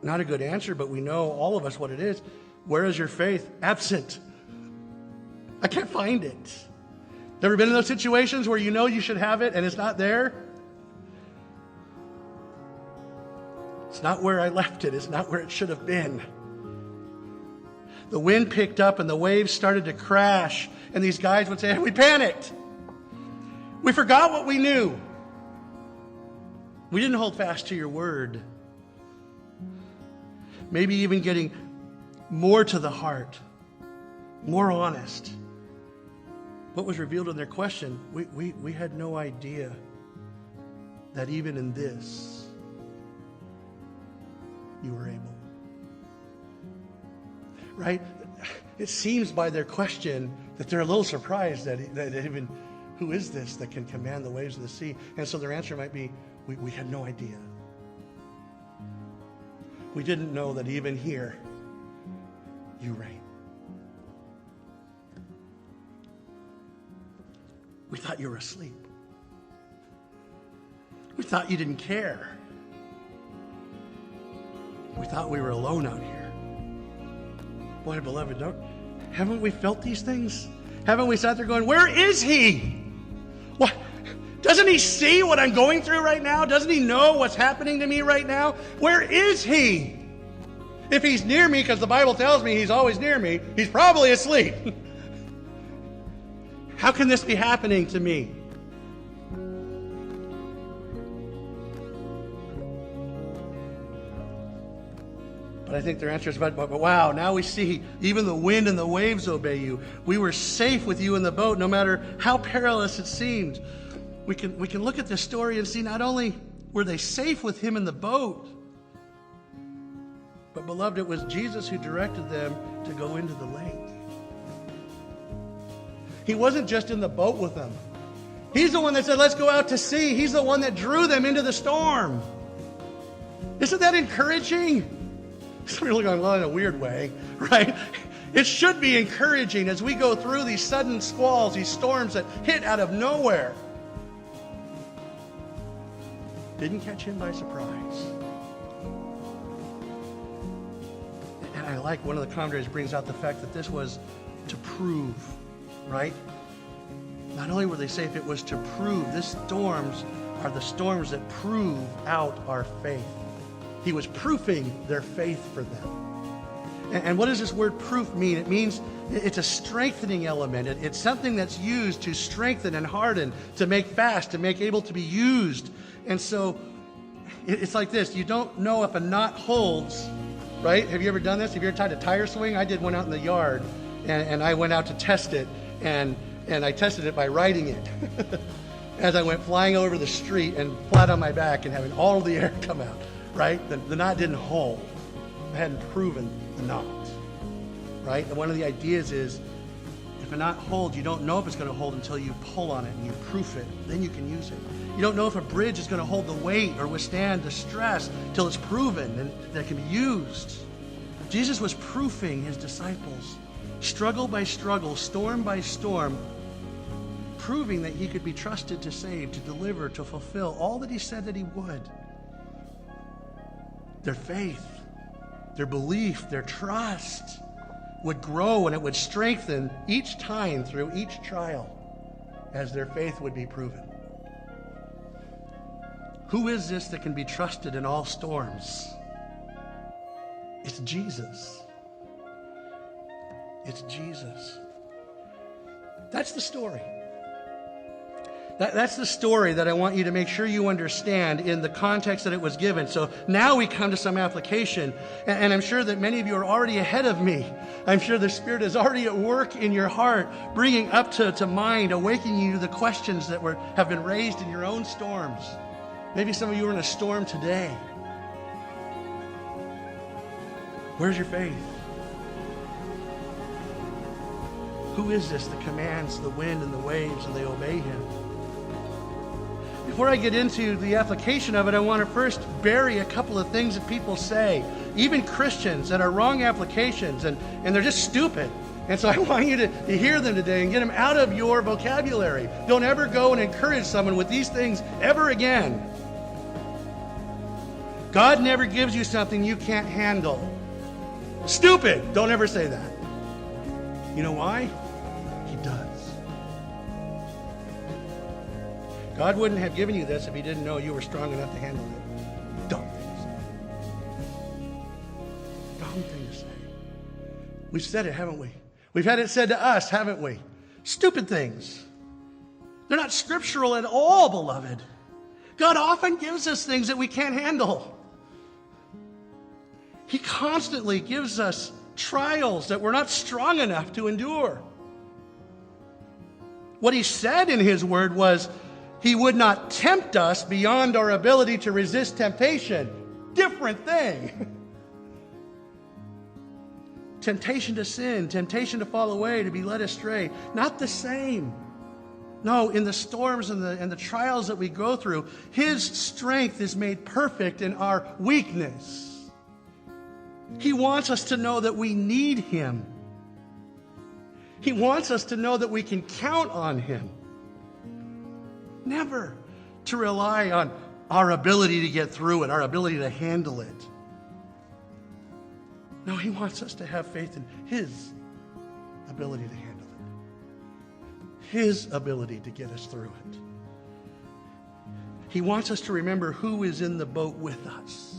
Not a good answer, but we know, all of us, what it is. Where is your faith? Absent. I can't find it. Ever been in those situations where you know you should have it and it's not there? It's not where I left it. It's not where it should have been. The wind picked up and the waves started to crash. And these guys would say, hey, we panicked. We forgot what we knew. We didn't hold fast to your word. Maybe even getting more to the heart, more honest. What was revealed in their question, we had no idea that even in this, you were able. Right? It seems by their question that they're a little surprised that even, who is this that can command the waves of the sea? And so their answer might be, we had no idea. We didn't know that even here, you reign. We thought you were asleep. We thought you didn't care. We thought we were alone out here. Boy, beloved, haven't we felt these things? Haven't we sat there going, where is he? What? Doesn't he see what I'm going through right now? Doesn't he know what's happening to me right now? Where is he? If he's near me, because the Bible tells me he's always near me, he's probably asleep. How can this be happening to me? But I think their answer is, but wow, now we see even the wind and the waves obey you. We were safe with you in the boat, no matter how perilous it seemed. We can look at this story and see not only were they safe with him in the boat, but beloved, it was Jesus who directed them to go into the lake. He wasn't just in the boat with them. He's the one that said, let's go out to sea. He's the one that drew them into the storm. Isn't that encouraging? Some people are going, well, in a weird way, right? It should be encouraging as we go through these sudden squalls, these storms that hit out of nowhere. Didn't catch him by surprise. And I like one of the commentaries brings out the fact that this was to prove, right? Not only were they safe, it was to prove. These storms are the storms that prove out our faith. He was proofing their faith for them. And what does this word proof mean? It means it's a strengthening element. It's something that's used to strengthen and harden, to make fast, to make able to be used. And so it's like this. You don't know if a knot holds, right? Have you ever done this? Have you ever tied a tire swing? I did one out in the yard, and I went out to test it, and I tested it by riding it as I went flying over the street and flat on my back and having all of the air come out, right? The knot didn't hold. I hadn't proven the knot, right? And one of the ideas is if a knot holds, you don't know if it's going to hold until you pull on it and you proof it. Then you can use it. You don't know if a bridge is going to hold the weight or withstand the stress till it's proven and that it can be used. Jesus was proofing his disciples, struggle by struggle, storm by storm, proving that he could be trusted to save, to deliver, to fulfill all that he said that he would. Their faith, their belief, their trust would grow, and it would strengthen each time through each trial as their faith would be proven. Who is this that can be trusted in all storms? It's Jesus. It's Jesus. That's the story. That's the story that I want you to make sure you understand in the context that it was given. So now we come to some application, and I'm sure that many of you are already ahead of me. I'm sure the Spirit is already at work in your heart, bringing up to mind, awakening you to the questions that have been raised in your own storms. Maybe some of you are in a storm today. Where's your faith? Who is this that commands the wind and the waves and they obey him? Before I get into the application of it, I want to first bury a couple of things that people say, even Christians, that are wrong applications, and they're just stupid. And so I want you to hear them today and get them out of your vocabulary. Don't ever go and encourage someone with these things ever again. God never gives you something you can't handle. Stupid. Don't ever say that. You know why? He does. God wouldn't have given you this if he didn't know you were strong enough to handle it. Dumb thing to say. Dumb thing to say. We've said it, haven't we? We've had it said to us, haven't we? Stupid things. They're not scriptural at all, beloved. God often gives us things that we can't handle. He constantly gives us trials that we're not strong enough to endure. What he said in his word was, he would not tempt us beyond our ability to resist temptation. Different thing. Temptation to sin, temptation to fall away, to be led astray. Not the same. No, in the storms and the trials that we go through, his strength is made perfect in our weakness. He wants us to know that we need him. He wants us to know that we can count on him. Never to rely on our ability to get through it, our ability to handle it. No, he wants us to have faith in his ability to handle it. His ability to get us through it. He wants us to remember who is in the boat with us.